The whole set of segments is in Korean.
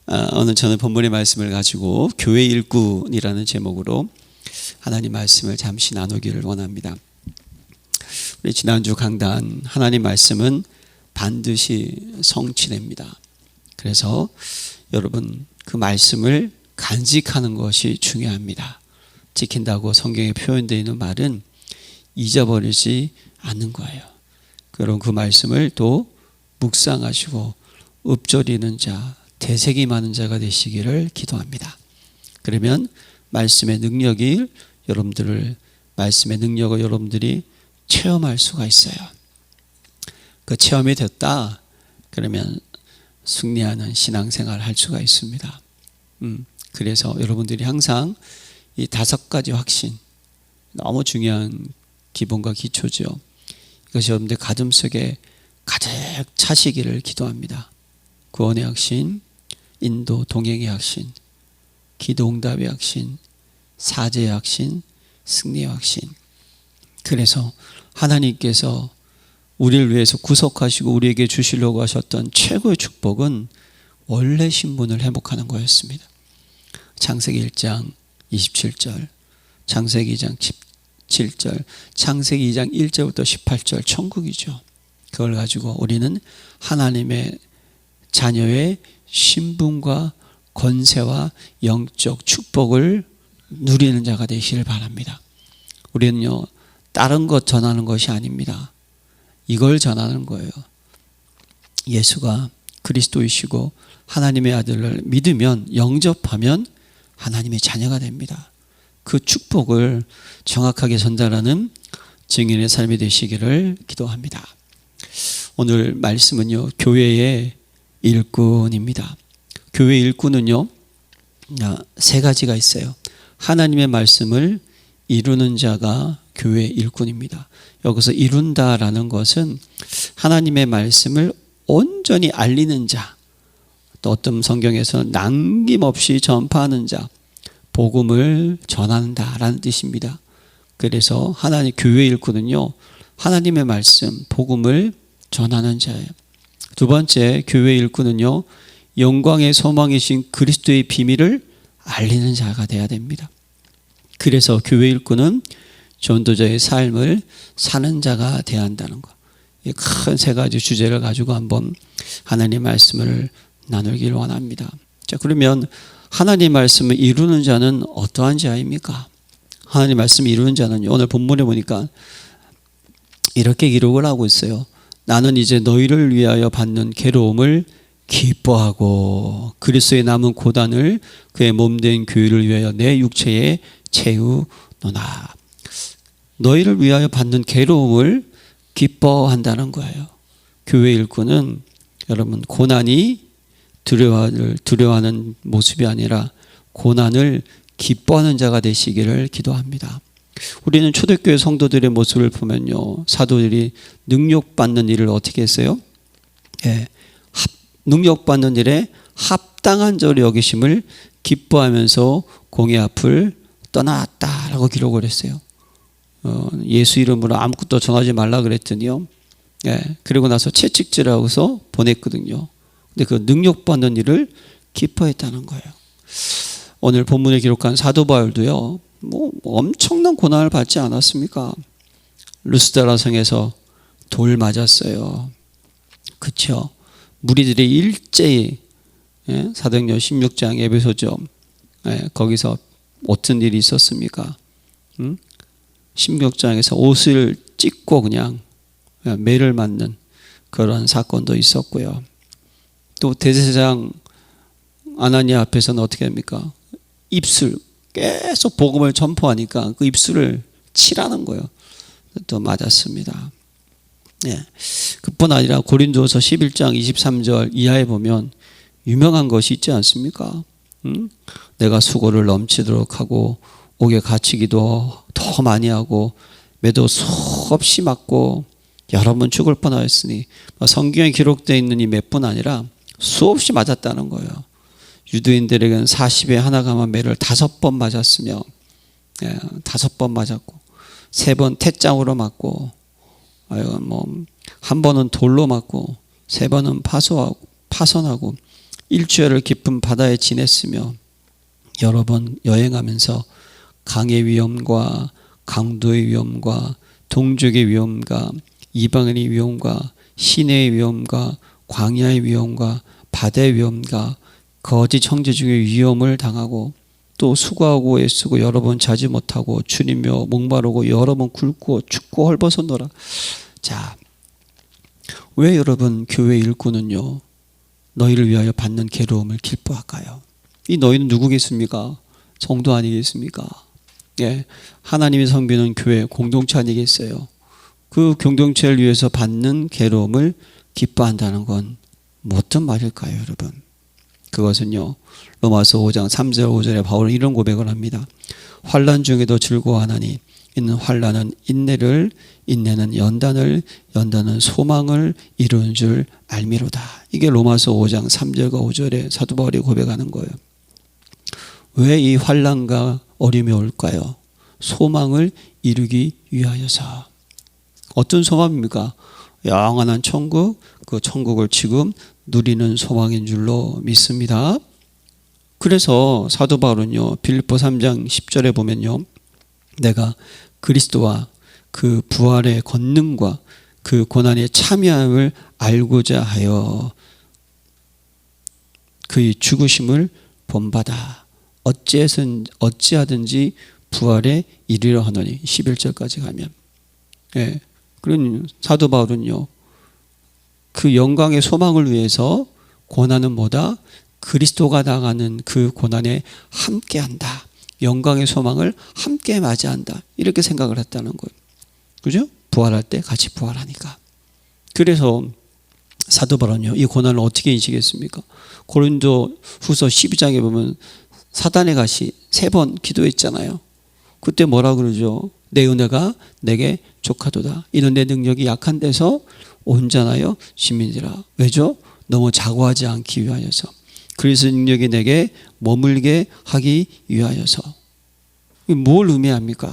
오늘 저는 본문의 말씀을 가지고 교회 일꾼이라는 제목으로 하나님 말씀을 잠시 나누기를 원합니다. 우리 지난주 강단 하나님 말씀은 반드시 성취됩니다. 그래서 여러분 그 말씀을 간직하는 것이 중요합니다. 지킨다고 성경에 표현되어 있는 말은 잊어버리지 않는 거예요. 여러분 그 말씀을 또 묵상하시고 읊조리는 자, 되새김 하는 자가 되시기를 기도합니다. 그러면 말씀의 능력을 여러분들이 체험할 수가 있어요. 그 체험이 됐다 그러면 승리하는 신앙생활을 할 수가 있습니다. 그래서 여러분들이 항상 이 5가지 확신, 너무 중요한 기본과 기초죠. 이것이 여러분들 가슴속에 가득 차시기를 기도합니다. 구원의 확신, 인도 동행의 확신, 기도 응답의 확신, 사죄의 확신, 승리의 확신. 그래서 하나님께서 우리를 위해서 구속하시고 우리에게 주시려고 하셨던 최고의 축복은 원래 신분을 회복하는 거였습니다. 창세기 1장 27절, 창세기 2장 17절, 창세기 2장 1절부터 18절 천국이죠. 그걸 가지고 우리는 하나님의 자녀의 신분과 권세와 영적 축복을 누리는 자가 되시길 바랍니다. 우리는요, 다른 것 전하는 것이 아닙니다. 이걸 전하는 거예요. 예수가 그리스도이시고 하나님의 아들을 믿으면, 영접하면 하나님의 자녀가 됩니다. 그 축복을 정확하게 전달하는 증인의 삶이 되시기를 기도합니다. 오늘 말씀은요, 교회의 일꾼입니다. 교회 일꾼은요, 3가지가 있어요. 하나님의 말씀을 이루는 자가 교회 일꾼입니다. 여기서 이룬다라는 것은 하나님의 말씀을 온전히 알리는 자, 또 어떤 성경에서는 남김없이 전파하는 자, 복음을 전한다라는 뜻입니다. 그래서 교회 일꾼은요, 하나님의 말씀, 복음을 전하는 자예요. 두 번째, 교회 일꾼은요, 영광의 소망이신 그리스도의 비밀을 알리는 자가 되어야 됩니다. 그래서 교회 일꾼은 전도자의 삶을 사는 자가 되어야 한다는 것. 이 큰 3가지 주제를 가지고 한번 하나님의 말씀을 나누기를 원합니다. 자, 그러면 하나님의 말씀을 이루는 자는 어떠한 자입니까? 하나님의 말씀을 이루는 자는요, 오늘 본문에 보니까 이렇게 기록을 하고 있어요. 나는 이제 너희를 위하여 받는 괴로움을 기뻐하고 그리스도의 남은 고단을 그의 몸된 교회를 위하여 내 육체에 채우노라. 너희를 위하여 받는 괴로움을 기뻐한다는 거예요. 교회 일꾼은 여러분 고난이 두려워하는 모습이 아니라 고난을 기뻐하는 자가 되시기를 기도합니다. 우리는 초대교회 성도들의 모습을 보면요, 사도들이 능력받는 일을 어떻게 했어요? 능력받는 일에 합당한 자로 여기심을 기뻐하면서 공의 앞을 떠났다라고 기록을 했어요. 예수 이름으로 아무것도 전하지 말라 그랬더니요, 그리고 나서 채찍질하고서 보냈거든요. 근데 그 능력받는 일을 기뻐했다는 거예요. 오늘 본문에 기록한 사도 바울도요, 엄청난 고난을 받지 않았습니까? 루스드라 성에서 돌 맞았어요. 그렇죠? 무리들이 일제히 사도행전 16장 에베소죠. 거기서 어떤 일이 있었습니까? 16장에서 옷을 찢고 그냥 매를 맞는 그런 사건도 있었고요. 또 대제사장 아나니아 앞에서는 어떻게 합니까? 입술 계속 복음을 전포하니까 그 입술을 치라는 거예요. 또 맞았습니다. 그뿐 아니라 고린도서 11장 23절 이하에 보면 유명한 것이 있지 않습니까? 내가 수고를 넘치도록 하고 옥에 갇히기도 더 많이 하고 매도 수없이 맞고 여러 번 죽을 뻔하였으니, 성경에 기록되어 있는 이 몇 분 아니라 수없이 맞았다는 거예요. 유대인들에게는 40에 하나 감한 매를 5번 맞았으며, 5번 맞았고 3번 태장으로 맞고, 한 번은 돌로 맞고 3번은 파손하고 일주일을 깊은 바다에 지냈으며 여러 번 여행하면서 강의 위험과 강도의 위험과 동족의 위험과 이방인의 위험과 시내의 위험과 광야의 위험과 바다의 위험과 거짓 형제 중의 위험을 당하고 또 수고하고 애쓰고 여러 번 자지 못하고 주님며 목마르고 여러 번 굶고 춥고 헐벗었노라. 자, 왜 여러분 교회 일꾼은요 너희를 위하여 받는 괴로움을 기뻐할까요? 이 너희는 누구겠습니까? 성도 아니겠습니까? 예, 하나님의 성비는 교회 공동체 아니겠어요? 그 공동체를 위해서 받는 괴로움을 기뻐한다는 건 어떤 말일까요, 여러분? 그것은요 로마서 5장 3절 5절에 바울은 이런 고백을 합니다. 환난 중에도 즐거워하나니 이는 환난은 인내를, 인내는 연단을, 연단은 소망을 이루는 줄 알미로다. 이게 로마서 5장 3절과 5절에 사도 바울이 고백하는 거예요. 왜 이 환난과 어려움이 올까요? 소망을 이루기 위하여서. 어떤 소망입니까? 영원한 천국, 그 천국을 지금 누리는 소망인 줄로 믿습니다. 그래서 사도 바울은요 빌립보 3장 10절에 보면요 내가 그리스도와 그 부활의 권능과 그 고난의 참여함을 알고자 하여 그의 죽으심을 본받아 어찌하든지 부활에 이르려 하노니 11절까지 가면 예, 그런 사도 바울은요 그 영광의 소망을 위해서 고난은 뭐다? 그리스도가 당하는 그 고난에 함께한다. 영광의 소망을 함께 맞이한다. 이렇게 생각을 했다는 거예요. 그죠? 부활할 때 같이 부활하니까. 그래서 사도 바울은요 이 고난을 어떻게 인식했습니까? 고린도 후서 12장에 보면 사단의 가시 3번 기도했잖아요. 그때 뭐라 그러죠? 내 은혜가 내게 족하도다. 이는 내 능력이 약한 데서 온전하여 심민이라. 왜죠? 너무 자고하지 않기 위하여서. 그리스도의 능력이 내게 머물게 하기 위하여서. 뭘 의미합니까?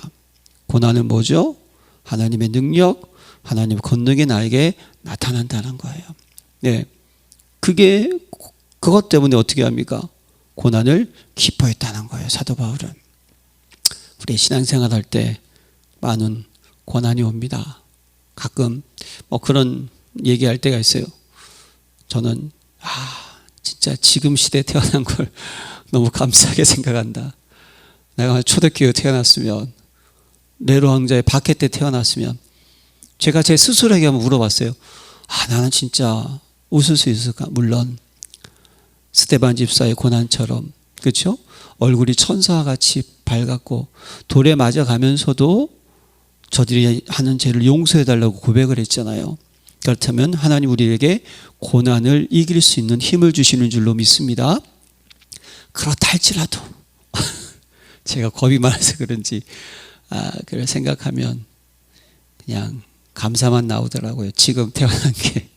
고난은 뭐죠? 하나님의 능력, 하나님의 권능이 나에게 나타난다는 거예요. 네, 그것 때문에 어떻게 합니까? 고난을 기뻐했다는 거예요. 사도 바울은. 우리 신앙생활 할 때 많은 고난이 옵니다. 가끔 그런 얘기할 때가 있어요. 저는 진짜 지금 시대에 태어난 걸 너무 감사하게 생각한다. 내가 초대교회에 태어났으면 네로 왕자의 박해 때 태어났으면 제가 제 스스로에게 한번 물어봤어요. 나는 진짜 웃을 수 있을까? 물론 스데반 집사의 고난처럼 그렇죠? 얼굴이 천사와 같이 밝았고 돌에 맞아가면서도 저들이 하는 죄를 용서해달라고 고백을 했잖아요. 그렇다면 하나님 우리에게 고난을 이길 수 있는 힘을 주시는 줄로 믿습니다. 그렇다 할지라도 제가 겁이 많아서 그런지 그걸 생각하면 그냥 감사만 나오더라고요. 지금 태어난 게.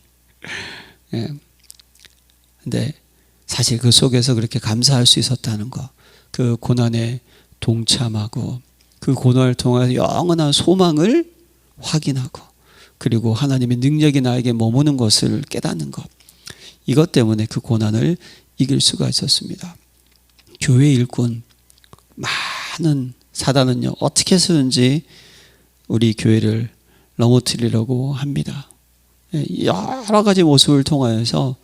예. 근데 사실 그 속에서 그렇게 감사할 수 있었다는 거, 그 고난에 동참하고 그 고난을 통해서 영원한 소망을 확인하고 그리고 하나님의 능력이 나에게 머무는 것을 깨닫는 것, 이것 때문에 그 고난을 이길 수가 있었습니다. 교회 일꾼 많은 사단은요 어떻게 해서든지 우리 교회를 넘어뜨리려고 합니다. 여러 가지 모습을 통하여서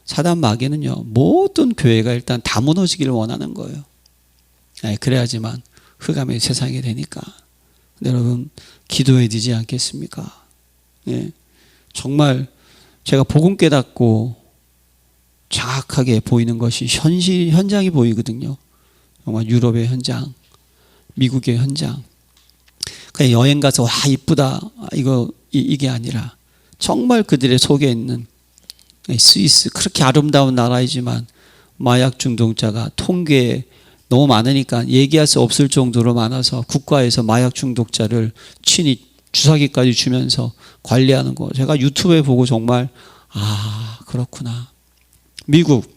사단 마귀는요 모든 교회가 일단 다 무너지기를 원하는 거예요. 그래야지만 흑암의 세상이 되니까. 여러분 기도해야 되지 않겠습니까? 정말 제가 복음 깨닫고 정확하게 보이는 것이 현장이 보이거든요. 정말 유럽의 현장, 미국의 현장. 그냥 여행 가서 와 이쁘다 이게 아니라 정말 그들의 속에 있는 스위스, 그렇게 아름다운 나라이지만 마약 중독자가 통계에 너무 많으니까 얘기할 수 없을 정도로 많아서 국가에서 마약 중독자를 친히 주사기까지 주면서 관리하는 거 제가 유튜브에 보고 정말 그렇구나. 미국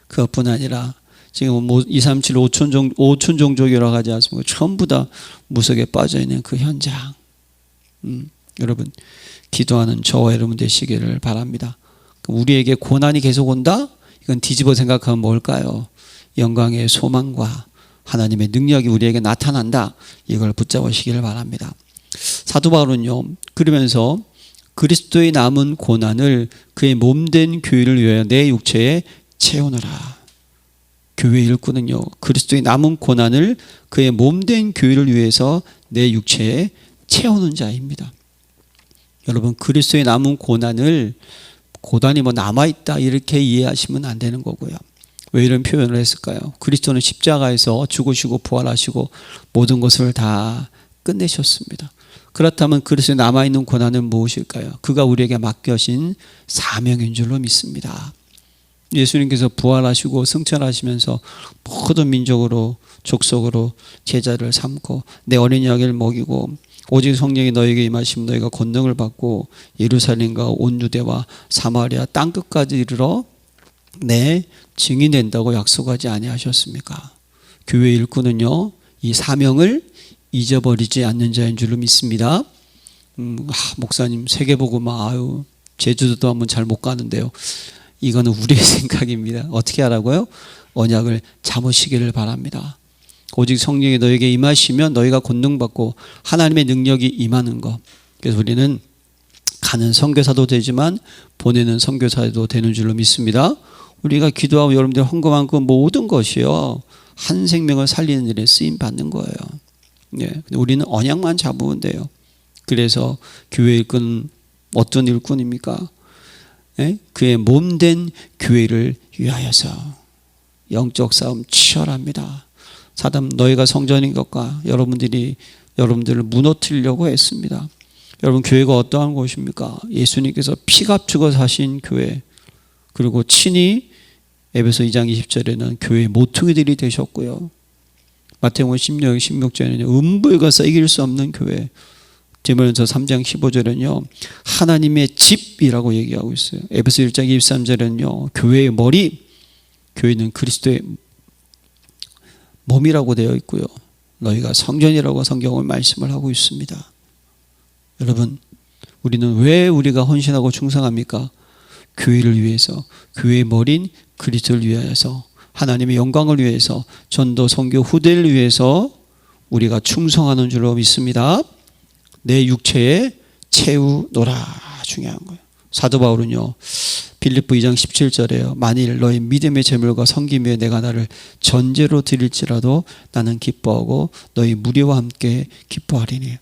그것뿐 아니라 지금 237, 5천 종족이라고 하지 않습니까? 전부 다 무속에 빠져있는 그 현장. 여러분 기도하는 저와 여러분 되시기를 바랍니다. 우리에게 고난이 계속 온다? 이건 뒤집어 생각하면 뭘까요? 영광의 소망과 하나님의 능력이 우리에게 나타난다. 이걸 붙잡으시기를 바랍니다. 사도 바울은요, 그러면서 그리스도의 남은 고난을 그의 몸된 교회를 위하여 내 육체에 채우느라. 교회 일꾼은요, 그리스도의 남은 고난을 그의 몸된 교회를 위해서 내 육체에 채우는 자입니다. 여러분, 그리스도의 남은 고난을 고난이 뭐 남아있다 이렇게 이해하시면 안 되는 거고요. 왜 이런 표현을 했을까요? 그리스도는 십자가에서 죽으시고 부활하시고 모든 것을 다 끝내셨습니다. 그렇다면 그리스도에 남아있는 고난은 무엇일까요? 그가 우리에게 맡겨진 사명인 줄로 믿습니다. 예수님께서 부활하시고 승천하시면서 모든 민족으로 족속으로 제자를 삼고 내 어린 양을 먹이고 오직 성령이 너에게 임하시면 너희가 권능을 받고 예루살렘과 온 유대와 사마리아 땅끝까지 이르러 내 증인이 된다고 약속하지 아니하셨습니까? 교회 일꾼은요, 이 사명을 잊어버리지 않는 자인 줄로 믿습니다. 목사님 세계복음화 제주도도 한번 잘 못 가는데요. 이거는 우리의 생각입니다. 어떻게 하라고요? 언약을 잡으시기를 바랍니다. 오직 성령이 너에게 임하시면 너희가 권능 받고 하나님의 능력이 임하는 것. 그래서 우리는 가는 선교사도 되지만 보내는 선교사도 되는 줄로 믿습니다. 우리가 기도하고 여러분들 헌금한 그 모든 것이요, 한 생명을 살리는 일에 쓰임 받는 거예요. 예, 우리는 언약만 잡으면 돼요. 그래서 교회 일꾼은 어떤 일꾼입니까? 예? 그의 몸된 교회를 위하여서. 영적 싸움 치열합니다. 사단 너희가 성전인 것과 여러분들을 무너뜨리려고 했습니다. 여러분, 교회가 어떠한 곳입니까? 예수님께서 피값주고 사신 교회, 그리고 친히 에베소 2장 20절에는 교회의 모퉁이들이 되셨고요. 마태복음 16절에는 음부에가서 이길 수 없는 교회. 디모데전서 3장 15절에는요, 하나님의 집이라고 얘기하고 있어요. 에베소 1장 23절에는요, 교회의 머리, 교회는 그리스도의 몸이라고 되어 있고요. 너희가 성전이라고 성경을 말씀을 하고 있습니다. 여러분, 우리는 왜 우리가 헌신하고 충성합니까? 교회를 위해서, 교회의 머리인 그리스도를 위하여서, 하나님의 영광을 위해서, 전도 선교 후대를 위해서 우리가 충성하는 줄로 믿습니다. 내 육체에 채우노라. 중요한 거예요. 사도 바울은요, 빌립보 2장 17절에요. 만일 너희 믿음의 제물과 섬김 위에 내가 나를 전제로 드릴지라도 나는 기뻐하고 너희 무리와 함께 기뻐하리니.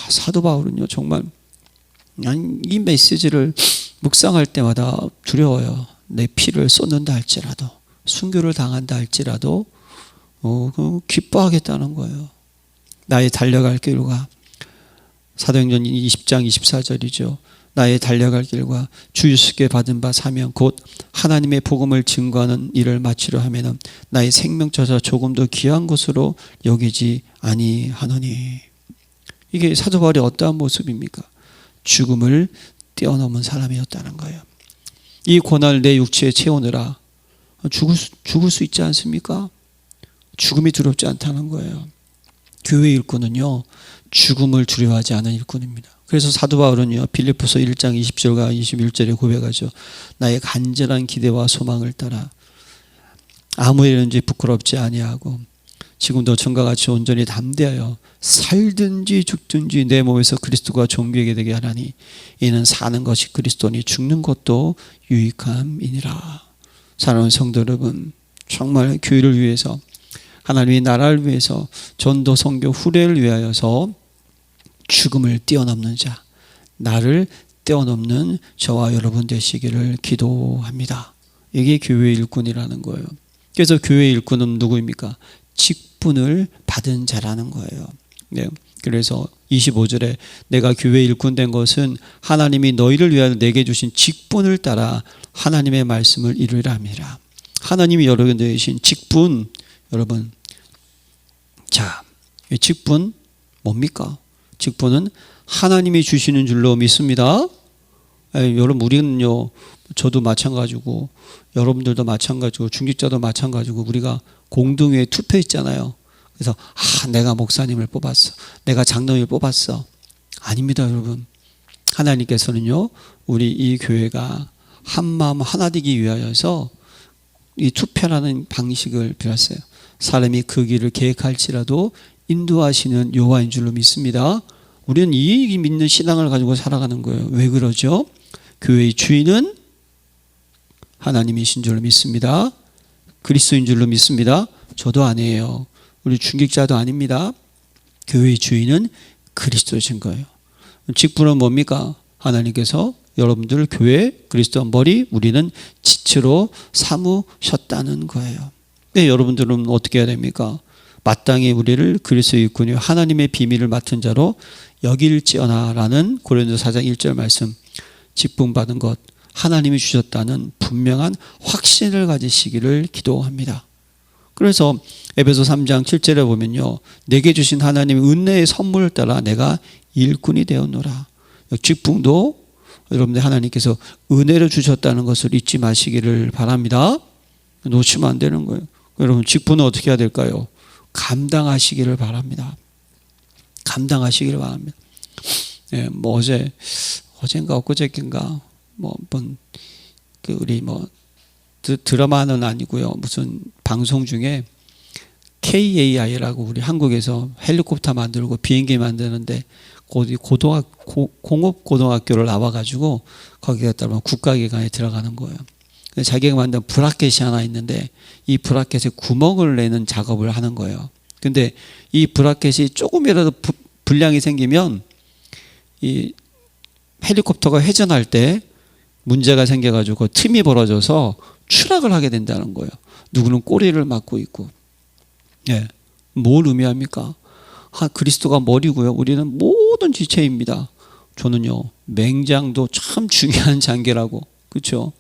사도 바울은요, 정말 이 메시지를 묵상할 때마다 두려워요. 내 피를 쏟는다 할지라도, 순교를 당한다 할지라도 기뻐하겠다는 거예요. 나의 달려갈 길과, 사도행전 20장 24절이죠. 나의 달려갈 길과 주 예수께 받은 바 사명 곧 하나님의 복음을 증거하는 일을 마치려 하면은 나의 생명처자 조금도 귀한 것으로 여기지 아니하노니. 이게 사도 바울의 어떠한 모습입니까? 죽음을 뛰어넘은 사람이었다는 거예요. 이 고난을 내 육체에 채우느라 죽을 수 있지 않습니까? 죽음이 두렵지 않다는 거예요. 교회 일꾼은요, 죽음을 두려워하지 않은 일꾼입니다. 그래서 사도 바울은요, 빌립보서 1장 20절과 21절에 고백하죠. 나의 간절한 기대와 소망을 따라 아무 일든지 부끄럽지 아니하고 지금도 전과 같이 온전히 담대하여 살든지 죽든지 내 몸에서 그리스도가 존귀하게 되게 하나니 이는 사는 것이 그리스도니 죽는 것도 유익함이니라. 사랑하는 성도 여러분, 정말 교회를 위해서, 하나님의 나라를 위해서, 전도 선교 후대를 위하여서 죽음을 뛰어넘는 자, 나를 뛰어넘는 저와 여러분 되시기를 기도합니다. 이게 교회 일꾼이라는 거예요. 그래서 교회 일꾼은 누구입니까? 직분을 받은 자라는 거예요. 네. 그래서 25절에 내가 교회 일꾼 된 것은 하나님이 너희를 위하여 내게 주신 직분을 따라 하나님의 말씀을 이루리라 함이라. 하나님이 여러분에게 주신 직분, 여러분, 자, 이 직분 뭡니까? 직분은 하나님이 주시는 줄로 믿습니다. 여러분, 우리는요, 저도 마찬가지고 여러분들도 마찬가지고 중직자도 마찬가지고 우리가 공동회에 투표했잖아요. 그래서 내가 목사님을 뽑았어, 내가 장로님을 뽑았어. 아닙니다, 여러분. 하나님께서는요, 우리 이 교회가 한 마음 하나 되기 위하여서 이 투표라는 방식을 배웠어요. 사람이 그 길을 계획할지라도 인도하시는 여호와인 줄로 믿습니다. 우리는 이 믿는 신앙을 가지고 살아가는 거예요. 왜 그러죠? 교회의 주인은 하나님이신 줄로 믿습니다. 그리스도인 줄로 믿습니다. 저도 아니에요. 우리 중직자도 아닙니다. 교회의 주인은 그리스도이신 거예요. 직분은 뭡니까? 하나님께서 여러분들 교회 그리스도 머리, 우리는 지체로 삼으셨다는 거예요. 근데 여러분들은 어떻게 해야 됩니까? 마땅히 우리를 그리스도의 일꾼이 하나님의 비밀을 맡은 자로 여길지어다라는 고린도서 4장 1절 말씀, 직분 받은 것 하나님이 주셨다는 분명한 확신을 가지시기를 기도합니다. 그래서 에베소 3장 7절에 보면요, 내게 주신 하나님의 은혜의 선물을 따라 내가 일꾼이 되었노라. 직분도 여러분들 하나님께서 은혜를 주셨다는 것을 잊지 마시기를 바랍니다. 놓치면 안 되는 거예요. 여러분 직분은 어떻게 해야 될까요? 감당하시기를 바랍니다. 감당하시기를 바랍니다. 예, 뭐 어젠가 엊그저께인가 우리 드라마는 아니고요, 무슨 방송 중에 KAI라고 우리 한국에서 헬리콥터 만들고 비행기 만드는데 공업고등학교를 나와가지고 거기에 따르면 국가기관에 들어가는 거예요. 자기가 만든 브라켓이 하나 있는데 이 브라켓에 구멍을 내는 작업을 하는 거예요. 근데 이 브라켓이 조금이라도 불량이 생기면 이 헬리콥터가 회전할 때 문제가 생겨가지고 틈이 벌어져서 추락을 하게 된다는 거예요. 누구는 꼬리를 맞고 있고. 예, 뭘 의미합니까? 그리스도가 머리고요, 우리는 모든 지체입니다. 저는요, 맹장도 참 중요한 장계라고, 그렇죠?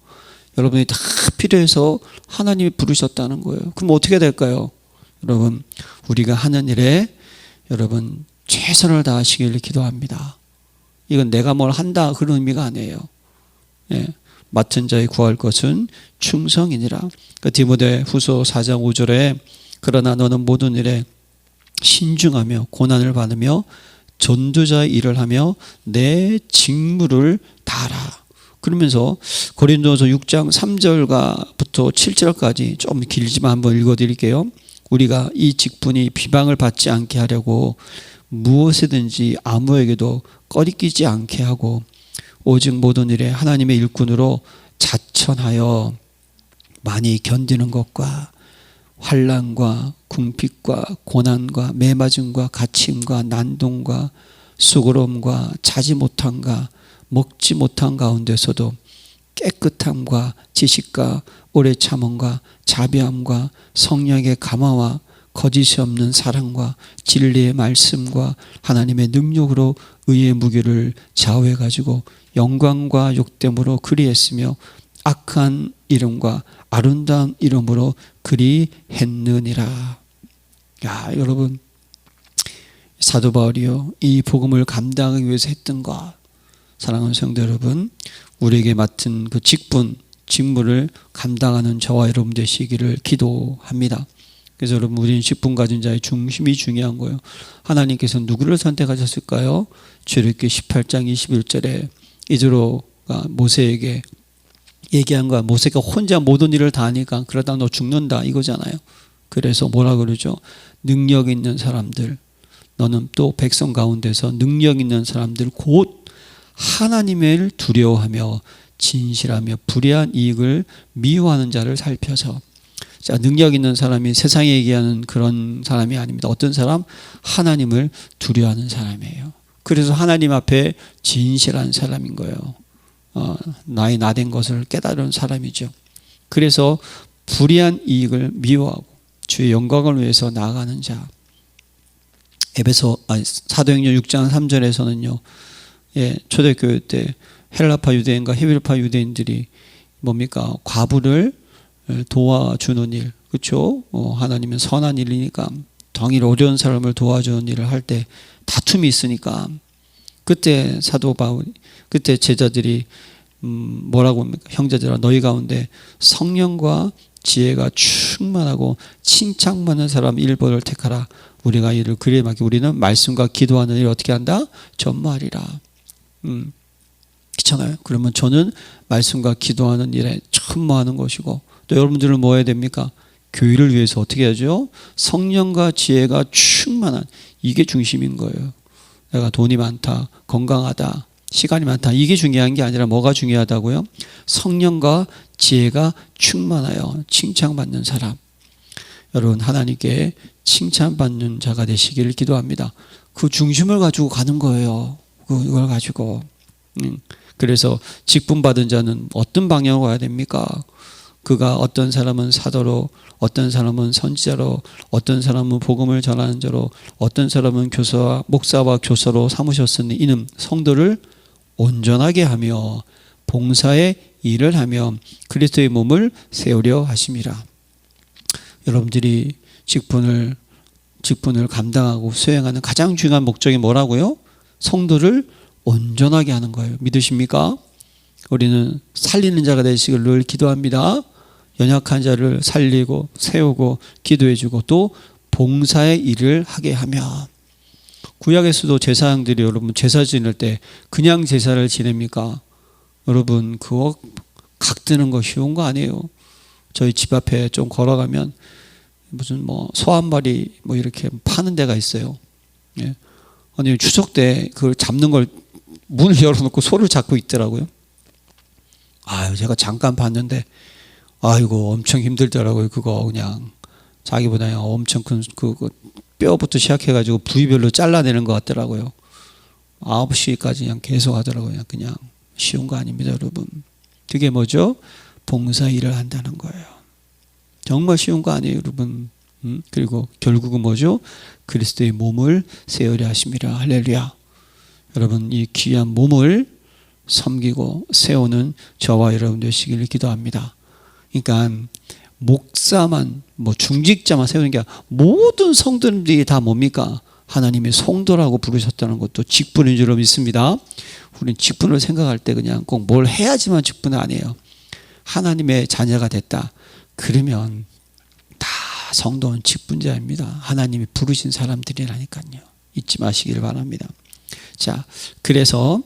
여러분이 다 필요해서 하나님이 부르셨다는 거예요. 그럼 어떻게 될까요? 여러분, 우리가 하는 일에 여러분 최선을 다하시기를 기도합니다. 이건 내가 뭘 한다 그런 의미가 아니에요. 예, 맡은 자의 구할 것은 충성이니라. 그러니까 디모데후서 4장 5절에 그러나 너는 모든 일에 신중하며 고난을 받으며 전도자의 일을 하며 내 직무를 다하라. 그러면서 고린도서 6장 3절부터 7절까지 좀 길지만 한번 읽어드릴게요. 우리가 이 직분이 비방을 받지 않게 하려고 무엇이든지 아무에게도 꺼리끼지 않게 하고 오직 모든 일에 하나님의 일꾼으로 자천하여 많이 견디는 것과 환난과 궁핍과 고난과 매맞음과 갇힘과 난동과 수고로움과 자지 못함과 먹지 못한 가운데서도 깨끗함과 지식과 오래 참음과 자비함과 성령의 감화와 거짓이 없는 사랑과 진리의 말씀과 하나님의 능력으로 의의 무기를 좌우해 가지고 영광과 욕됨으로 그리했으며 악한 이름과 아름다운 이름으로 그리했느니라. 야, 여러분, 사도 바울이요, 이 복음을 감당하기 위해서 했던 것, 사랑하는 성도 여러분, 우리에게 맡은 그 직무를 감당하는 저와 여러분 되시기를 기도합니다. 그래서 여러분, 우리는 직분 가진 자의 중심이 중요한 거예요. 하나님께서 누구를 선택하셨을까요? 출애굽기 18장 21절에 이스라엘가 모세에게 얘기한 거야. 모세가 혼자 모든 일을 다 하니까 그러다 너 죽는다 이거잖아요. 그래서 뭐라 그러죠? 능력 있는 사람들, 너는 또 백성 가운데서 능력 있는 사람들 곧 하나님을 두려워하며 진실하며 불의한 이익을 미워하는 자를 살펴서. 자, 능력 있는 사람이 세상에 얘기하는 그런 사람이 아닙니다. 어떤 사람? 하나님을 두려워하는 사람이에요. 그래서 하나님 앞에 진실한 사람인 거예요. 나의 나된 것을 깨달은 사람이죠. 그래서 불의한 이익을 미워하고 주의 영광을 위해서 나아가는 자. 사도행전 6장 3절에서는요, 예, 초대교회 때 헬라파 유대인과 히브리파 유대인들이 뭡니까? 과부를 도와주는 일, 그렇죠? 하나님은 선한 일이니까 당일 어려운 사람을 도와주는 일을 할 때 다툼이 있으니까 그때 사도 바울, 그때 제자들이 뭐라고 합니까? 형제들아, 너희 가운데 성령과 지혜가 충만하고 칭찬 많은 사람 1번을 택하라. 우리가 이를 그리에 맡기 우리는 말씀과 기도하는 일을 어떻게 한다? 전무하리라. 그렇잖아요. 그러면 저는 말씀과 기도하는 일에 천무하는 것이고 또 여러분들은 뭐 해야 됩니까? 교회를 위해서 어떻게 하죠? 성령과 지혜가 충만한, 이게 중심인 거예요. 내가 돈이 많다, 건강하다, 시간이 많다, 이게 중요한 게 아니라 뭐가 중요하다고요? 성령과 지혜가 충만하여 칭찬받는 사람. 여러분, 하나님께 칭찬받는 자가 되시기를 기도합니다. 그 중심을 가지고 가는 거예요. 이걸 가지고. 그래서 직분 받은 자는 어떤 방향으로 가야 됩니까? 그가 어떤 사람은 사도로, 어떤 사람은 선지자로, 어떤 사람은 복음을 전하는 자로, 어떤 사람은 목사와 교사로 삼으셨으니 이는 성도를 온전하게 하며 봉사의 일을 하며 그리스도의 몸을 세우려 하심이라. 여러분들이 직분을 감당하고 수행하는 가장 중요한 목적이 뭐라고요? 성도를 온전하게 하는 거예요. 믿으십니까? 우리는 살리는 자가 되시길 늘 기도합니다. 연약한 자를 살리고 세우고 기도해주고 또 봉사의 일을 하게 하며. 구약에서도 제사장들이 여러분 제사 지낼 때 그냥 제사를 지냅니까? 여러분 그거 각드는 거 쉬운 거 아니에요. 저희 집 앞에 좀 걸어가면 무슨 소 한 마리 이렇게 파는 데가 있어요. 예. 아니 추석 때 그걸 잡는 걸 문을 열어놓고 소를 잡고 있더라고요. 제가 잠깐 봤는데 아이고 엄청 힘들더라고요. 그거 그냥 자기보다 엄청 큰 그 뼈부터 시작해가지고 부위별로 잘라내는 것 같더라고요. 9시까지 그냥 계속 하더라고요. 그냥 쉬운 거 아닙니다, 여러분. 그게 뭐죠? 봉사 일을 한다는 거예요. 정말 쉬운 거 아니에요, 여러분. 그리고 결국은 뭐죠? 그리스도의 몸을 세우려 하심이라. 할렐루야. 여러분 이 귀한 몸을 섬기고 세우는 저와 여러분 되시기를 기도합니다. 그러니까 목사만 중직자만 세우는 게 아니라 모든 성도들이 다 뭡니까? 하나님의 성도라고 부르셨다는 것도 직분인 줄 믿습니다. 우리는 직분을 생각할 때 그냥 꼭 뭘 해야지만 직분은 아니에요. 하나님의 자녀가 됐다 그러면 다 성도는 직분자입니다. 하나님이 부르신 사람들이라니까요. 잊지 마시길 바랍니다. 자, 그래서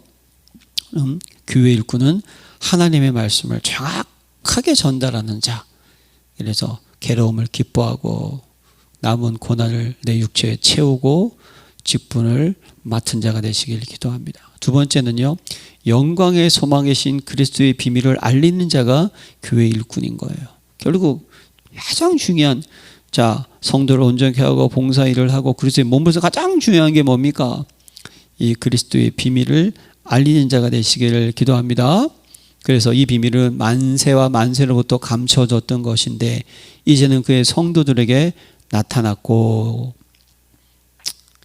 교회 일꾼은 하나님의 말씀을 정확하게 전달하는 자. 그래서 괴로움을 기뻐하고 남은 고난을 내 육체에 채우고 직분을 맡은 자가 되시길 기도합니다. 두 번째는요, 영광의 소망이신 그리스도의 비밀을 알리는 자가 교회 일꾼인 거예요. 결국 가장 중요한 성도를 온전케 하고 봉사 일을 하고 그리스도의 몸으로서 가장 중요한 게 뭡니까? 이 그리스도의 비밀을 알리는 자가 되시기를 기도합니다. 그래서 이 비밀은 만세와 만세로부터 감춰졌던 것인데 이제는 그의 성도들에게 나타났고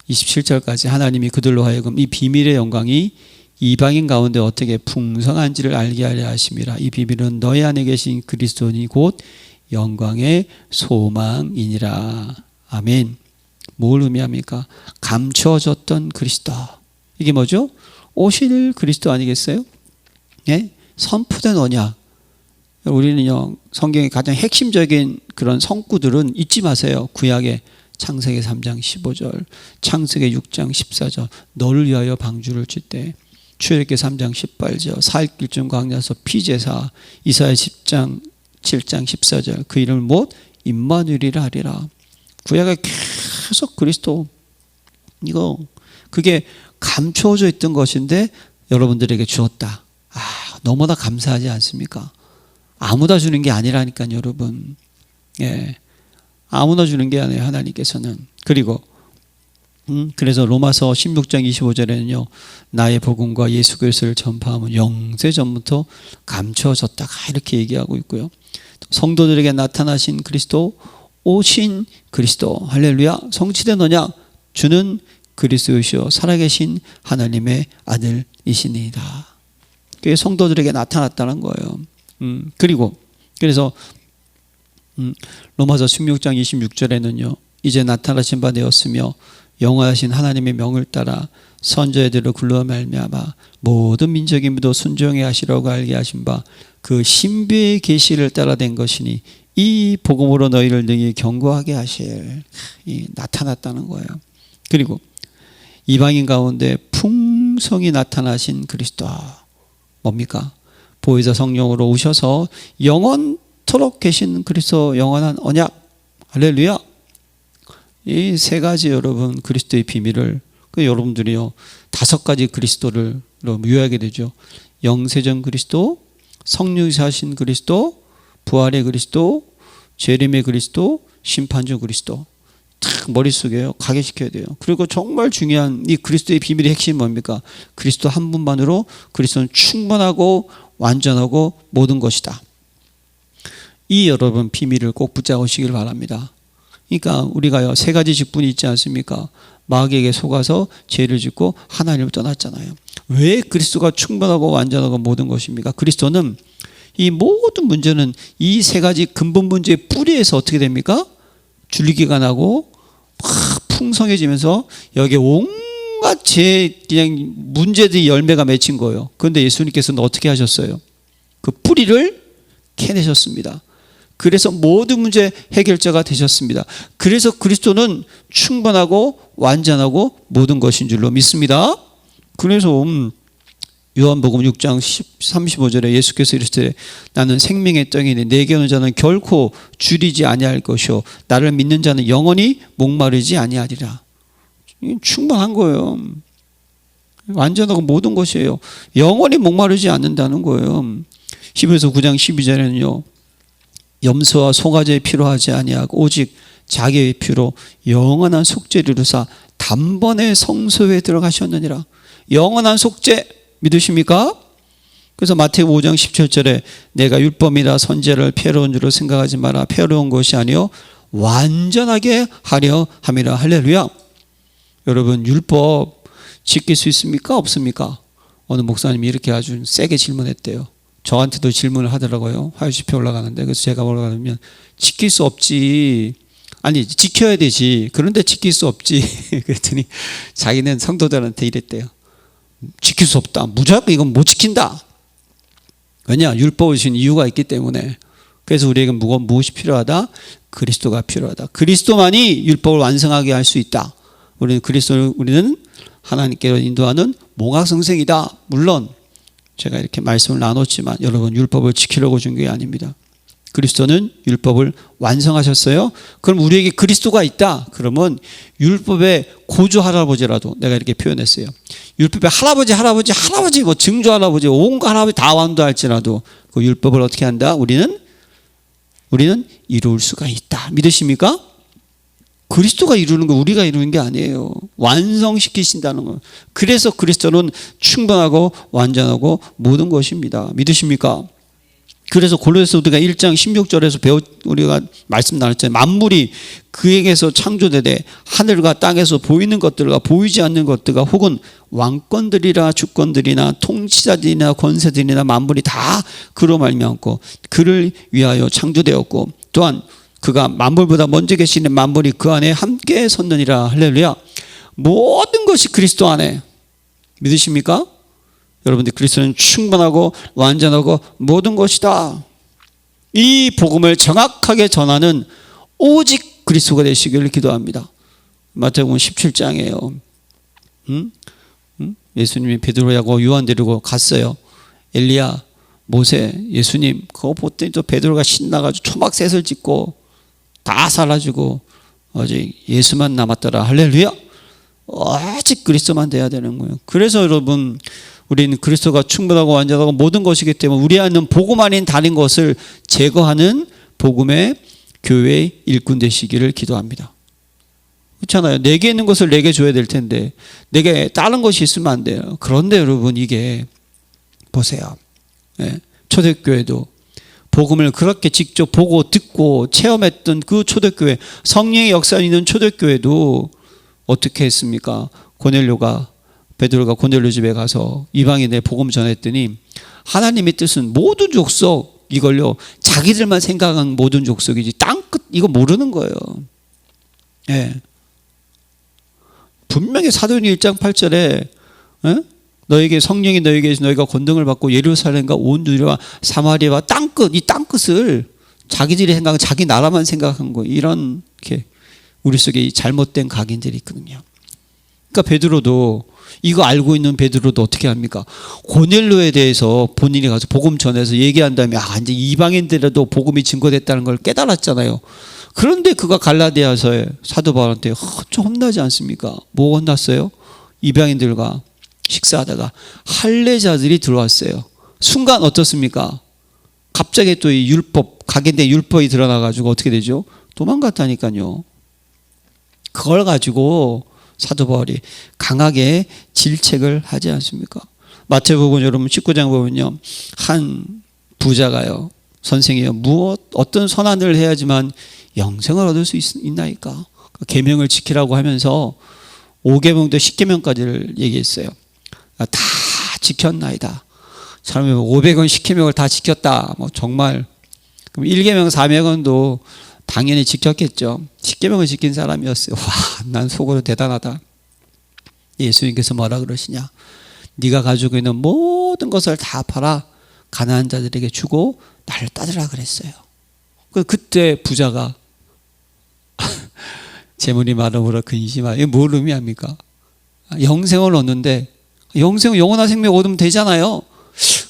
27절까지 하나님이 그들로 하여금 이 비밀의 영광이 이방인 가운데 어떻게 풍성한지를 알게 하려 하심이라. 이 비밀은 너희 안에 계신 그리스도니 곧 영광의 소망이니라. 아멘. 뭘 의미합니까? 감춰졌던 그리스도. 이게 뭐죠? 오실 그리스도 아니겠어요? 예? 선포된 언약. 우리는요, 성경의 가장 핵심적인 그런 성구들은 잊지 마세요. 구약의 창세기 3장 15절, 창세기 6장 14절, 너를 위하여 방주를 칠 때, 출애굽기 3장 18절, 사익길중 광야에서 피제사, 이사야 10장 7장 14절, 그 이름을 못 임마누엘이라 하리라. 구약에 계속 그리스도, 그게 감춰져 있던 것인데 여러분들에게 주었다. 너무나 감사하지 않습니까? 아무나 주는 게 아니라니까요, 여러분. 예, 아무나 주는 게 아니에요, 하나님께서는. 그리고 그래서 로마서 16장 25절에는요, 나의 복음과 예수 그리스도를 전파하면 영세 전부터 감춰졌다 이렇게 얘기하고 있고요. 성도들에게 나타나신 그리스도, 오신 그리스도, 할렐루야. 성취된 언약, 주는 그리스도이시오 살아계신 하나님의 아들이시니이다. 그게 성도들에게 나타났다는 거예요. 그래서 로마서 16장 26절에는요, 이제 나타나신 바 되었으며 영원하신 하나님의 명을 따라 선지자들을 굴러 말미암아 모든 민족이 믿어 순종해 하시라고 알게 하신 바 그 신비의 계시를 따라 된 것이니 이 복음으로 너희를 능히 견고하게 하실. 나타났다는 거예요. 그리고 이방인 가운데 풍성히 나타나신 그리스도 뭡니까? 보혜사 성령으로 오셔서 영원 영원토록 계신 그리스도 영원한 언약. 할렐루야. 이 세 가지 여러분 그리스도의 비밀을 여러분들이요 5가지 그리스도를 유효하게 되죠. 영세전 그리스도, 성육하신 그리스도, 부활의 그리스도, 재림의 그리스도, 심판주 그리스도. 탁 머릿속에 각인시켜야 돼요. 그리고 정말 중요한 이 그리스도의 비밀의 핵심이 뭡니까? 그리스도 한 분만으로 그리스도는 충분하고 완전하고 모든 것이다. 이 여러분 비밀을 꼭 붙잡으시길 바랍니다. 그러니까 우리가요 3가지 직분이 있지 않습니까? 마귀에게 속아서 죄를 짓고 하나님을 떠났잖아요. 왜 그리스도가 충분하고 완전하고 모든 것입니까? 그리스도는 이 모든 문제는 이 3가지 근본 문제의 뿌리에서 어떻게 됩니까? 줄기가 나고 막 풍성해지면서 여기에 온갖 그냥 문제들이 열매가 맺힌 거예요. 그런데 예수님께서는 어떻게 하셨어요? 그 뿌리를 캐내셨습니다. 그래서 모든 문제 해결자가 되셨습니다. 그래서 그리스도는 충분하고 완전하고 모든 것인 줄로 믿습니다. 그래서 요한복음 6장 35절에 예수께서 이르시되 나는 생명의 떡이니 내게 오는 자는 결코 줄이지 아니할 것이요 나를 믿는 자는 영원히 목마르지 아니하리라. 충분한 거예요. 완전하고 모든 것이에요. 영원히 목마르지 않는다는 거예요. 히브리서 9장 12절에는요 염소와 송아지의 피로 하지 아니하고 오직 자기의 피로 영원한 속죄를 이루사 단번에 성소에 들어가셨느니라. 영원한 속죄 믿으십니까? 그래서 마태복음 5장 17절에 내가 율법이나 선지자를 패러온 줄로 생각하지 마라. 패러온 것이 아니요 완전하게 하려 함이라. 할렐루야. 여러분 율법 지킬 수 있습니까? 없습니까? 어느 목사님이 이렇게 아주 세게 질문했대요. 저한테도 질문을 하더라고요. 화요집회 올라가는데. 그래서 제가 뭐라고 하냐면 지킬 수 없지. 아니 지켜야 되지. 그런데 지킬 수 없지. 그랬더니 자기는 성도들한테 이랬대요. 지킬 수 없다. 무조건 이건 못 지킨다. 왜냐? 율법을 주신 이유가 있기 때문에. 그래서 우리에게 무엇이 필요하다? 그리스도가 필요하다. 그리스도만이 율법을 완성하게 할 수 있다. 우리는 하나님께로 인도하는 몽학성생이다. 물론 제가 이렇게 말씀을 나눴지만 여러분 율법을 지키려고 준 게 아닙니다. 그리스도는 율법을 완성하셨어요. 그럼 우리에게 그리스도가 있다. 그러면 율법의 고조 할아버지라도 내가 이렇게 표현했어요. 율법의 할아버지 뭐 증조 할아버지 온갖 할아버지 다 완도할지라도 그 율법을 어떻게 한다? 우리는 이룰 수가 있다. 믿으십니까? 그리스도가 이루는 거 우리가 이루는 게 아니에요. 완성시키신다는 거예요. 그래서 그리스도는 충분하고 완전하고 모든 것입니다. 믿으십니까? 그래서 골로새서 우리가 1장 16절에서 우리가 말씀 나눴잖아요. 만물이 그에게서 창조되되 하늘과 땅에서 보이는 것들과 보이지 않는 것들과 혹은 왕권들이나 주권들이나 통치자들이나 권세들이나 만물이 다 그로 말미암고 그를 위하여 창조되었고 또한 그가 만물보다 먼저 계시는 만물이 그 안에 함께 섰느니라. 할렐루야. 모든 것이 그리스도 안에. 믿으십니까? 여러분들 그리스도는 충분하고 완전하고 모든 것이다. 이 복음을 정확하게 전하는 오직 그리스도가 되시기를 기도합니다. 마태복음 17장이에요. 예수님이 베드로하고 요한 데리고 갔어요. 엘리야, 모세, 예수님 그거 보더니 또 베드로가 신나가지고 초막셋을 짓고 다 사라지고 오직 예수만 남았더라. 할렐루야. 오직 그리스도만 돼야 되는 거예요. 그래서 여러분 우리는 그리스도가 충분하고 완전하고 모든 것이기 때문에 우리 안에 있는 복음 아닌 다른 것을 제거하는 복음의 교회의 일꾼 되시기를 기도합니다. 그렇잖아요. 내게 있는 것을 내게 줘야 될 텐데 내게 다른 것이 있으면 안 돼요. 그런데 여러분 이게 보세요. 초대교회도 복음을 그렇게 직접 보고 듣고 체험했던 그 초대교회, 성령의 역사 있는 초대교회도 어떻게 했습니까? 베드로가 고넬료 집에 가서 이방인의 복음 전했더니 하나님의 뜻은 모든 족속 이걸요 자기들만 생각한 모든 족속이지 땅끝 이거 모르는 거예요. 분명히 사도행전 1장 8절에 너에게 성령이 너에게 너희가 권능을 받고 예루살렘과 온 유대와 사마리아와 땅끝 이 땅끝을 자기들이 생각한 자기 나라만 생각한 거 이렇게 우리 속에 이 잘못된 각인들이 있거든요. 그러니까 베드로도 이거 알고 있는 베드로도 어떻게 합니까? 고넬료에 대해서 본인이 가서 복음 전해서 얘기한 다음에 이제 이방인들에도 복음이 증거됐다는 걸 깨달았잖아요. 그런데 그가 갈라디아서에 사도 바울한테 좀 혼나지 않습니까? 뭐 혼났어요? 이방인들과 식사하다가 할례자들이 들어왔어요. 순간 어떻습니까? 갑자기 또 이 율법, 각인된 율법이 드러나가지고 어떻게 되죠? 도망갔다니까요. 그걸 가지고 사도 바울이 강하게 질책을 하지 않습니까? 마태복음 여러분 19장 보면요, 한 부자가요, 선생이요, 어떤 선한을 해야지만 영생을 얻을 수 있나이까? 계명을 지키라고 하면서 5계명부터 10계명까지를 얘기했어요. 다 지켰나이다. 사람이 500원 10계명을 다 지켰다. 정말. 그럼 1계명 4계명도 당연히 지켰겠죠. 10계명을 지킨 사람이었어요. 와, 난 속으로 대단하다. 예수님께서 뭐라 그러시냐? 네가 가지고 있는 모든 것을 다 팔아 가난한 자들에게 주고 나를 따르라 그랬어요. 그때 부자가 재물이 많음으로 근심하여. 이게 뭘 의미합니까? 영생을 얻는데, 영생은 영원한 생명 얻으면 되잖아요.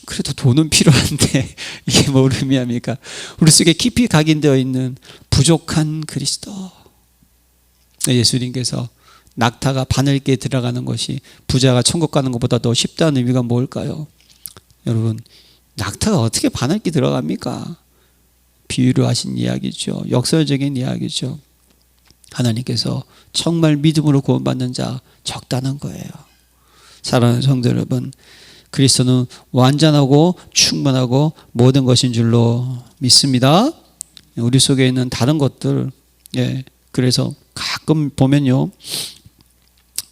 그래도 돈은 필요한데 이게 뭘 의미합니까? 우리 속에 깊이 각인되어 있는 부족한 그리스도. 예수님께서 낙타가 바늘기에 들어가는 것이 부자가 천국 가는 것보다 더 쉽다는 의미가 뭘까요? 여러분, 낙타가 어떻게 바늘기 들어갑니까? 비유로 하신 이야기죠. 역설적인 이야기죠. 하나님께서 정말 믿음으로 구원받는 자 적다는 거예요. 사랑하는 성도 여러분, 그리스도는 완전하고 충분하고 모든 것인 줄로 믿습니다. 우리 속에 있는 다른 것들, 그래서 가끔 보면요,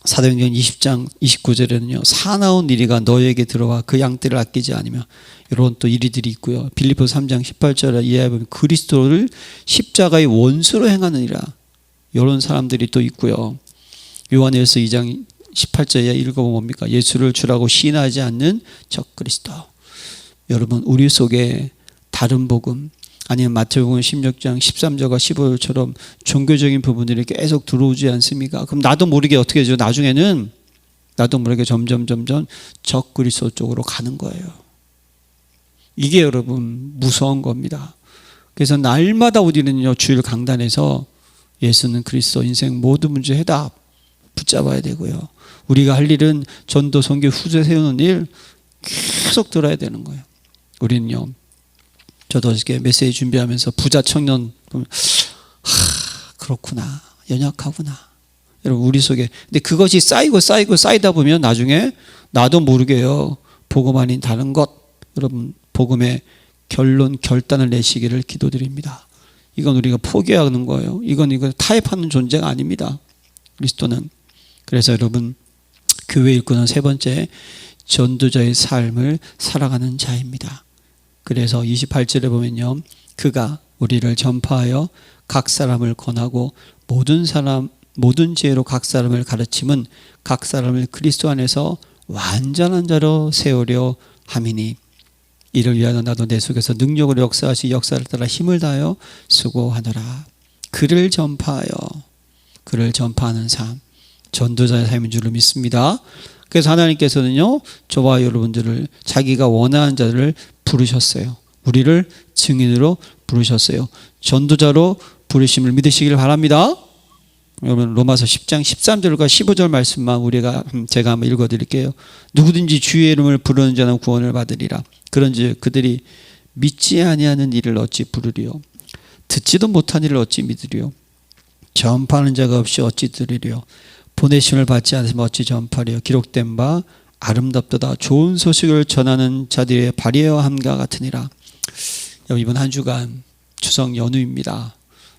사도행전 20장 29절에는요, 사나운 이리가 너에게 들어와 그 양떼를 아끼지 않으며, 이런 또 이리들이 있고요. 빌립보서 3장 18절에 이하에 보면 그리스도를 십자가의 원수로 행하느니라, 이런 사람들이 또 있고요. 요한일서 2장 18절에 읽어보면 뭡니까? 예수를 주라고 시인하지 않는 적 그리스도. 여러분, 우리 속에 다른 복음, 아니면 마태복음 16장 13절과 15절처럼 종교적인 부분들이 계속 들어오지 않습니까? 그럼 나도 모르게 어떻게 되죠? 나중에는 나도 모르게 점점 적 그리스도 쪽으로 가는 거예요. 이게 여러분 무서운 겁니다. 그래서 날마다 우리는요, 주일 강단에서 예수는 그리스도, 인생 모든 문제 해답 붙잡아야 되고요. 우리가 할 일은 전도, 선교, 후세 세우는 일 계속 들어야 되는 거예요. 우리는요, 저도 어저께 메시지 준비하면서 부자 청년 보면 그렇구나, 연약하구나. 여러분, 우리 속에, 근데 그것이 쌓이다 보면 나중에 나도 모르게요, 복음 아닌 다른 것, 여러분 복음의 결단을 내시기를 기도드립니다. 이건 우리가 포기하는 거예요. 이건 타협하는 존재가 아닙니다, 그리스도는. 그래서 여러분, 교회 일꾼은 세 번째, 전도자의 삶을 살아가는 자입니다. 그래서 28절에 보면요, 그가 우리를 전파하여 각 사람을 권하고 모든 지혜로 각 사람을 가르침은 각 사람을 그리스도 안에서 완전한 자로 세우려 함이니 이를 위하여 나도 내 속에서 능력으로 역사하시 역사를 따라 힘을 다하여 수고하노라. 그를 전파하는 삶, 전도자의 삶인 줄로 믿습니다. 그래서 하나님께서는요, 저와 여러분들을 자기가 원하는 자들을 부르셨어요. 우리를 증인으로 부르셨어요. 전도자로 부르심을 믿으시길 바랍니다. 여러분, 로마서 10장 13절과 15절 말씀만 제가 한번 읽어드릴게요. 누구든지 주의 이름을 부르는 자는 구원을 받으리라. 그런즉 그들이 믿지 아니하는 일을 어찌 부르리요? 듣지도 못한 일을 어찌 믿으리요? 전파하는 자가 없이 어찌 들으리요? 보내심을 받지 않으면 어찌 전파리요? 기록된 바 아름답도다 좋은 소식을 전하는 자들의 발이어야 함과 같으니라. 이번 한 주간 추석 연휴입니다.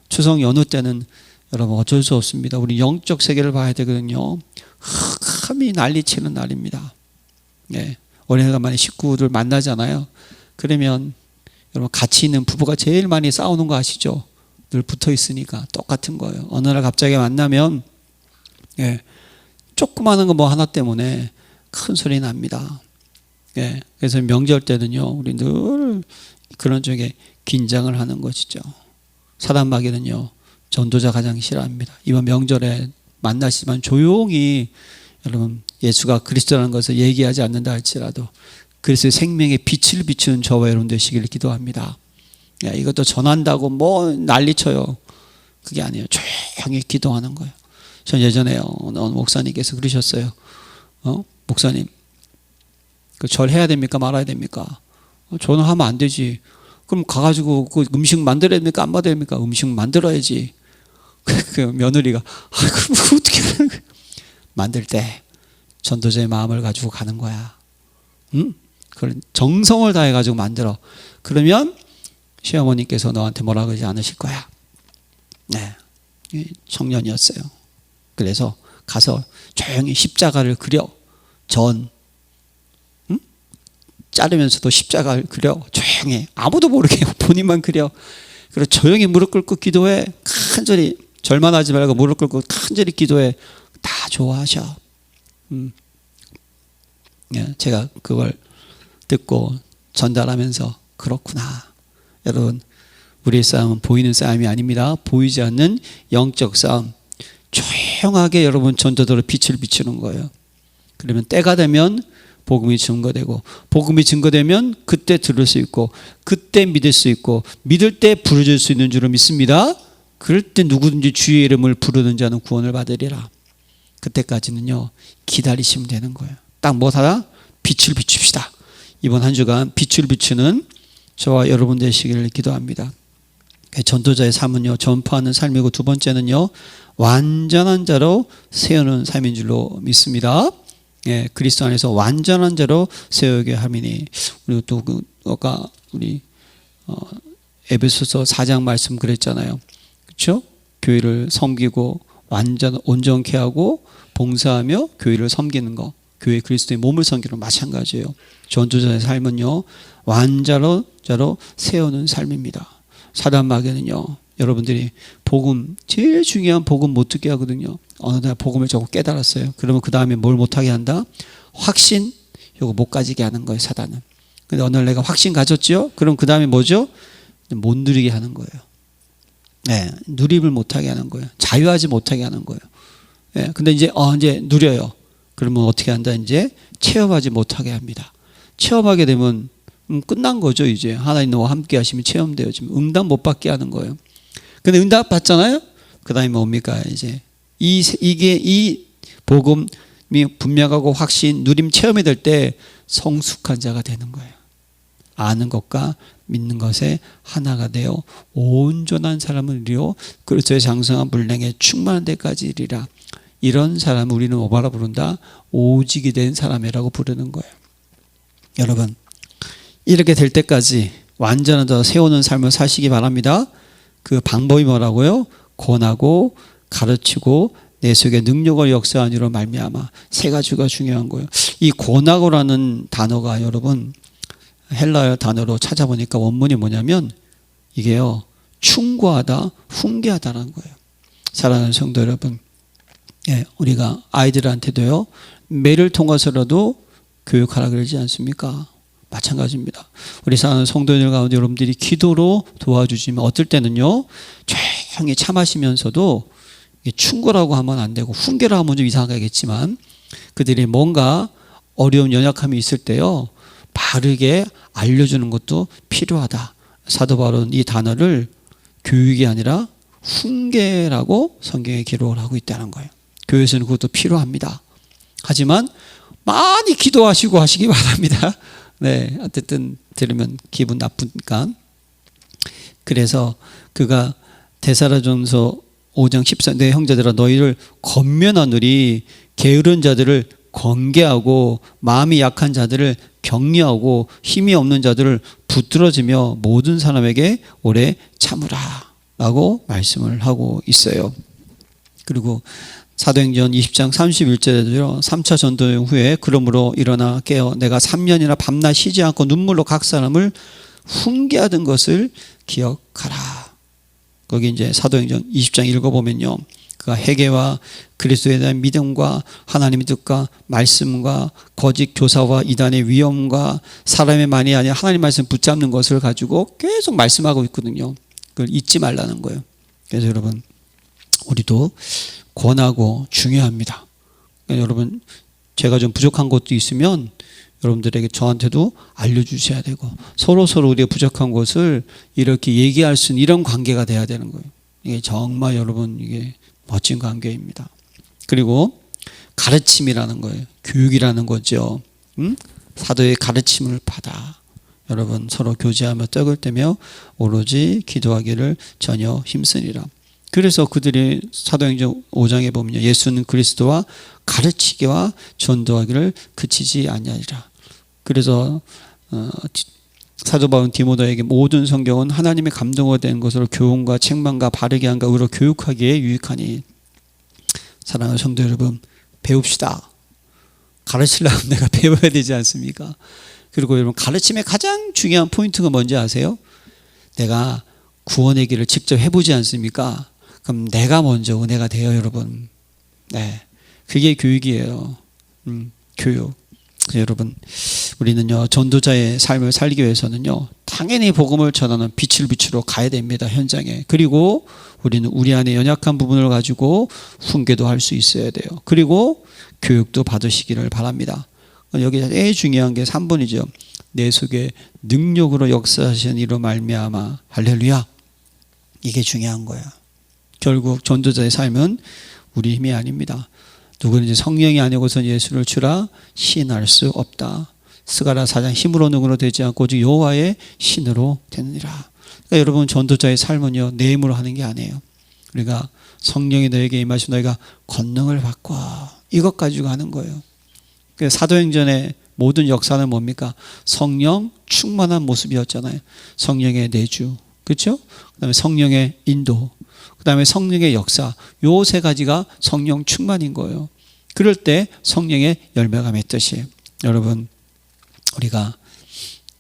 추석 연휴 때는 여러분 어쩔 수 없습니다. 우리 영적 세계를 봐야 되거든요. 흑함이 난리치는 날입니다. 어린이날만에 식구들 만나잖아요. 그러면 여러분, 같이 있는 부부가 제일 많이 싸우는 거 아시죠? 늘 붙어 있으니까 똑같은 거예요. 어느 날 갑자기 만나면 조그마한 거 뭐 하나 때문에 큰 소리 납니다. 그래서 명절 때는요, 우리 늘 그런 쪽에 긴장을 하는 것이죠. 사단마귀는요, 전도자 가장 싫어합니다. 이번 명절에 만나시지만 조용히 여러분 예수가 그리스도라는 것을 얘기하지 않는다 할지라도 그리스도의 생명의 빛을 비추는 저와 여러분 되시기를 기도합니다. 이것도 전한다고 뭐 난리쳐요. 그게 아니에요. 조용히 기도하는 거예요. 전 예전에 어느 목사님께서 그러셨어요. 목사님, 그 절해야 됩니까? 말아야 됩니까? 저는 하면 안 되지. 그럼 가가지고 그 음식 만들어야 됩니까? 안 만들어야 됩니까? 음식 만들어야지. 그 며느리가 그럼 어떻게 하는 거야? 만들 때 전도자의 마음을 가지고 가는 거야. 그걸 정성을 다해가지고 만들어. 그러면 시어머니께서 너한테 뭐라 그러지 않으실 거야. 네, 청년이었어요. 그래서 가서 조용히 십자가를 그려. 자르면서도 십자가를 그려. 조용히 아무도 모르게 본인만 그려. 그리고 조용히 무릎 꿇고 기도해. 간절히 절만 하지 말고 무릎 꿇고 간절히 기도해. 다 좋아하셔. 제가 그걸 듣고 전달하면서 그렇구나. 여러분, 우리의 싸움은 보이는 싸움이 아닙니다. 보이지 않는 영적 싸움. 조용하게 여러분 전도도로 빛을 비추는 거예요. 그러면 때가 되면 복음이 증거되고, 복음이 증거되면 그때 들을 수 있고, 그때 믿을 수 있고, 믿을 때 부르질 수 있는 줄을 믿습니다. 그럴 때 누구든지 주의 이름을 부르는 자는 구원을 받으리라. 그때까지는요 기다리시면 되는 거예요. 딱 뭐하다? 빛을 비춥시다. 이번 한 주간 빛을 비추는 저와 여러분 되시기를 기도합니다. 전도자의 삶은요 전파하는 삶이고, 두 번째는요 완전한 자로 세우는 삶인 줄로 믿습니다. 그리스도 안에서 완전한 자로 세우게 함이니. 우리 또 아까 우리 에베소서 4장 말씀 그랬잖아요. 그렇죠? 교회를 섬기고 완전 온전케 하고 봉사하며 교회를 섬기는 거, 교회 그리스도의 몸을 섬기는 마찬가지예요. 전도자의 삶은요 완전한 자로 세우는 삶입니다. 사단 마귀는요 여러분들이 복음, 제일 중요한 복음 못 듣게 하거든요. 어느 날 복음을 조금 깨달았어요. 그러면 그 다음에 뭘 못하게 한다? 확신, 요거 못 가지게 하는 거예요, 사단은. 근데 어느 날 내가 확신 가졌죠? 그럼 그 다음에 뭐죠? 못 누리게 하는 거예요. 누림을 못하게 하는 거예요. 자유하지 못하게 하는 거예요. 근데 이제 누려요. 그러면 어떻게 한다? 이제 체험하지 못하게 합니다. 체험하게 되면 끝난 거죠. 이제 하나님 너와 함께 하시면 체험돼요. 지금 응답 못 받게 하는 거예요. 근데 응답 받잖아요. 그 다음에 뭡니까? 이제 이 복음이 분명하고 확신, 누림 체험이 될 때 성숙한 자가 되는 거예요. 아는 것과 믿는 것에 하나가 되어 온전한 사람을 이루어 그리스도의 장성한 분량에 충만한 데까지 이르리라. 이런 사람을 우리는 뭐라 부른다? 오직이 된 사람이라고 부르는 거예요. 여러분, 이렇게 될 때까지 완전한 자 세우는 삶을 사시기 바랍니다. 그 방법이 뭐라고요? 권하고 가르치고 내 속에 능력을 역사하는 이로 말미암아. 세 가지가 중요한 거예요. 이 권하고라는 단어가 여러분 헬라어 단어로 찾아보니까 원문이 뭐냐면 이게요 충고하다, 훈계하다라는 거예요. 사랑하는 성도 여러분, 우리가 아이들한테도요 매를 통해서라도 교육하라 그러지 않습니까? 마찬가지입니다. 우리 사랑하는 성도들 가운데 여러분들이 기도로 도와주시면 어떨 때는요 조용히 참으시면서도 충고라고 하면 안 되고 훈계라고 하면 좀 이상하겠지만 그들이 뭔가 어려운 연약함이 있을 때요 바르게 알려주는 것도 필요하다. 사도 바울은 이 단어를 교육이 아니라 훈계라고 성경에 기록을 하고 있다는 거예요. 교회에서는 그것도 필요합니다. 하지만 많이 기도하시고 하시기 바랍니다. 어쨌든 들으면 기분 나쁘니까. 그래서 그가 데살로니가전서 5장 14절 내 형제들아 너희를 권면하노니 게으른 자들을 권계하고 마음이 약한 자들을 격려하고 힘이 없는 자들을 붙들어주며 모든 사람에게 오래 참으라 라고 말씀을 하고 있어요. 그리고 사도행전 20장 31절에도요 3차 전도 후에 그러므로 일어나 깨어 내가 3년이나 밤낮 쉬지 않고 눈물로 각 사람을 훈계하던 것을 기억하라. 거기 이제 사도행전 20장 읽어보면요 그가 회개와 그리스도에 대한 믿음과 하나님의 뜻과 말씀과 거짓 교사와 이단의 위험과 사람의 말이 아니라 하나님 말씀 붙잡는 것을 가지고 계속 말씀하고 있거든요. 그걸 잊지 말라는 거예요. 그래서 여러분 우리도 권하고 중요합니다. 그러니까 여러분 제가 좀 부족한 것도 있으면 여러분들에게 저한테도 알려주셔야 되고 서로 우리가 부족한 것을 이렇게 얘기할 수 있는 이런 관계가 돼야 되는 거예요. 이게 정말 여러분 이게 멋진 관계입니다. 그리고 가르침이라는 거예요. 교육이라는 거죠. 사도의 가르침을 받아 여러분 서로 교제하며 떡을 떼며 오로지 기도하기를 전혀 힘쓰니라. 그래서 그들이 사도행전 5장에 보면 예수는 그리스도와 가르치기와 전도하기를 그치지 아니하리라. 그래서 사도 바울은 디모데에게 모든 성경은 하나님의 감동으로 된 것으로 교훈과 책망과 바르게 함과 의로 교육하기에 유익하니. 사랑하는 성도 여러분, 배웁시다. 가르치려면 내가 배워야 되지 않습니까? 그리고 여러분 가르침의 가장 중요한 포인트가 뭔지 아세요? 내가 구원의 길을 직접 해보지 않습니까? 그럼 내가 먼저 은혜가 돼요, 여러분. 네, 그게 교육이에요. 교육. 여러분, 우리는요 전도자의 삶을 살기 위해서는요 당연히 복음을 전하는 빛을 비추러 가야 됩니다, 현장에. 그리고 우리는 우리 안에 연약한 부분을 가지고 훈계도 할 수 있어야 돼요. 그리고 교육도 받으시기를 바랍니다. 여기 제일 중요한 게 3번이죠. 내 속에 능력으로 역사하시는 이로 말미암아. 할렐루야. 이게 중요한 거야. 결국 전도자의 삶은 우리 힘이 아닙니다. 누구든지 성령이 아니고선 예수를 주라 시인할 수 없다. 스가랴 4장 힘으로 능으로 되지 않고 오직 여호와의 신으로 되느니라. 그러니까 여러분 전도자의 삶은요 내 힘으로 하는 게 아니에요. 우리가 성령이 너에게 임하시면 너희가 권능을 받고 이것 가지고 하는 거예요. 사도행전의 모든 역사는 뭡니까? 성령 충만한 모습이었잖아요. 성령의 내주, 그렇죠? 그다음에 성령의 인도, 그다음에 성령의 역사. 요 세 가지가 성령 충만인 거예요. 그럴 때 성령의 열매가 맺듯이 여러분 우리가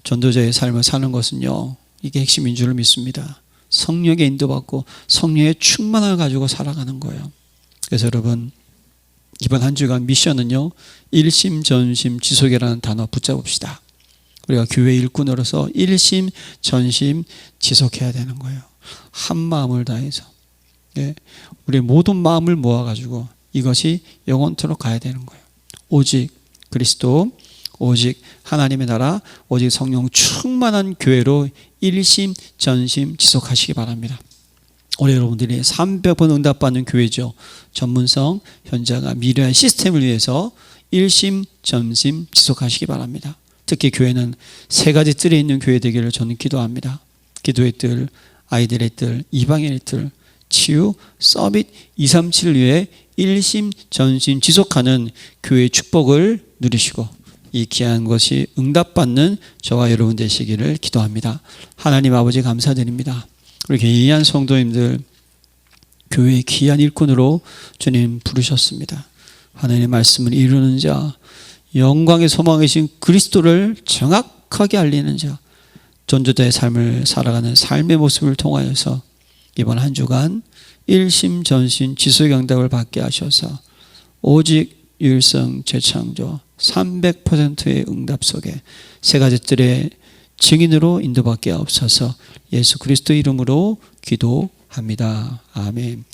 전도자의 삶을 사는 것은요 이게 핵심인 줄 믿습니다. 성령의 인도받고 성령의 충만함을 가지고 살아가는 거예요. 그래서 여러분 이번 한 주간 미션은요 일심전심 지속이라는 단어 붙잡읍시다. 우리가 교회 일꾼으로서 일심전심 지속해야 되는 거예요. 한 마음을 다해서 우리의 모든 마음을 모아가지고 이것이 영원토록 가야 되는 거예요. 오직 그리스도, 오직 하나님의 나라, 오직 성령 충만한 교회로 일심전심 지속하시기 바랍니다. 올해 여러분들이 300번 응답받는 교회죠. 전문성, 현장과 미래의 시스템을 위해서 일심전심 지속하시기 바랍니다. 특히 교회는 세 가지 뜰에 있는 교회 되기를 저는 기도합니다. 기도의 뜰, 아이들의 뜰, 이방인의 뜰, 치유, 서밋 237을 위해 일심전심 지속하는 교회의 축복을 누리시고 이 귀한 것이 응답받는 저와 여러분 되시기를 기도합니다. 하나님 아버지 감사드립니다. 우리 귀한 성도님들 교회의 귀한 일꾼으로 주님 부르셨습니다. 하나님의 말씀을 이루는 자, 영광의 소망이신 그리스도를 정확하게 알리는 자, 전도자의 삶을 살아가는 삶의 모습을 통하여서 이번 한 주간 일심전심 지속의 응답을 받게 하셔서 오직 유일성 재창조 300%의 응답 속에 세 가지 뜰의 증인으로 인도받게 하옵소서. 예수 그리스도 이름으로 기도합니다. 아멘.